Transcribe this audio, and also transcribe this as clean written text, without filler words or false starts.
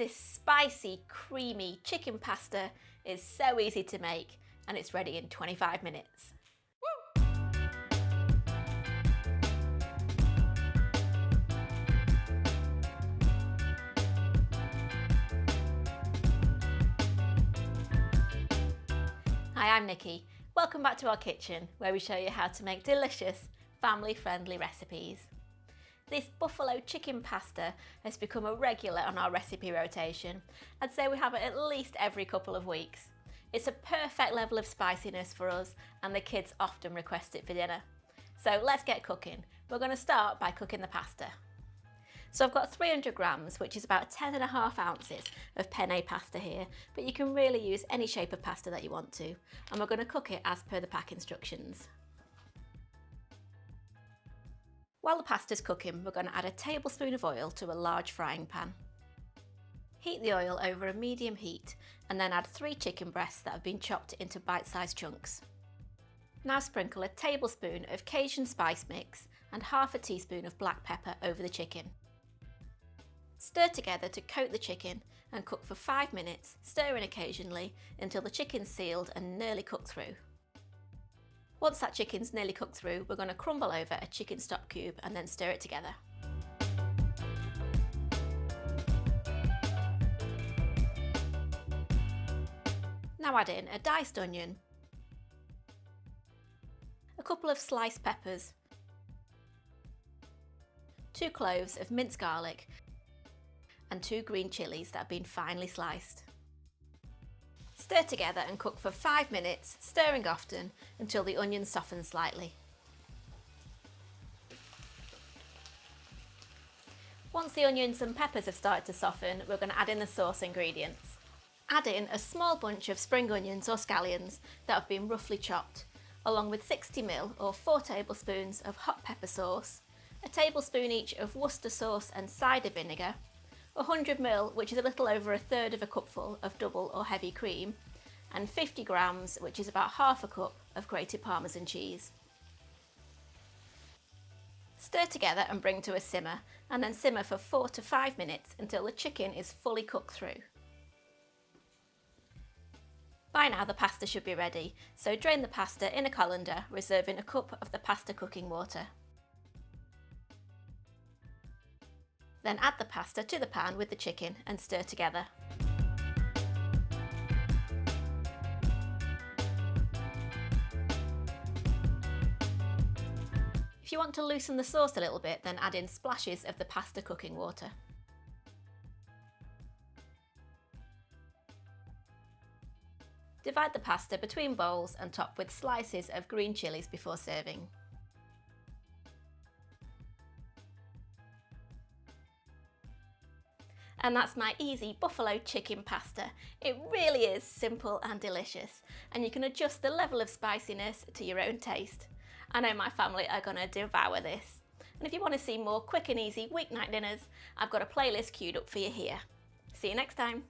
This spicy, creamy chicken pasta is so easy to make and it's ready in 25 minutes. Hi, I'm Nikki. Welcome back to our kitchen where we show you how to make delicious, family-friendly recipes. This buffalo chicken pasta has become a regular on our recipe rotation. I'd say we have it at least every couple of weeks. It's a perfect level of spiciness for us and the kids often request it for dinner. So let's get cooking. We're going to start by cooking the pasta. So I've got 300 grams, which is about 10.5 ounces of penne pasta here, but you can really use any shape of pasta that you want to. And we're going to cook it as per the pack instructions. While the pasta's cooking, we're going to add a tablespoon of oil to a large frying pan. Heat the oil over a medium heat and then add 3 chicken breasts that have been chopped into bite-sized chunks. Now sprinkle a tablespoon of Cajun spice mix and half a teaspoon of black pepper over the chicken. Stir together to coat the chicken and cook for 5 minutes, stirring occasionally until the chicken's sealed and nearly cooked through. Once that chicken's nearly cooked through, we're going to crumble over a chicken stock cube and then stir it together. Now add in a diced onion, a couple of sliced peppers, 2 cloves of minced garlic and 2 green chillies that have been finely sliced. Stir together and cook for 5 minutes, stirring often until the onions soften slightly. Once the onions and peppers have started to soften, we're going to add in the sauce ingredients. Add in a small bunch of spring onions or scallions that have been roughly chopped, along with 60 ml or 4 tablespoons of hot pepper sauce, a tablespoon each of Worcestershire sauce and cider vinegar, 100 ml, which is a little over 1/3 of a cupful of double or heavy cream, and 50 grams, which is about half a cup of grated parmesan cheese. Stir together and bring to a simmer, and then simmer for 4 to 5 minutes until the chicken is fully cooked through. By now the pasta should be ready, so drain the pasta in a colander, reserving a cup of the pasta cooking water. Then add the pasta to the pan with the chicken and stir together. If you want to loosen the sauce a little bit, then add in splashes of the pasta cooking water. Divide the pasta between bowls and top with slices of green chillies before serving. And that's my easy buffalo chicken pasta. It really is simple and delicious, and you can adjust the level of spiciness to your own taste. I know my family are going to devour this. And if you want to see more quick and easy weeknight dinners, I've got a playlist queued up for you here. See you next time.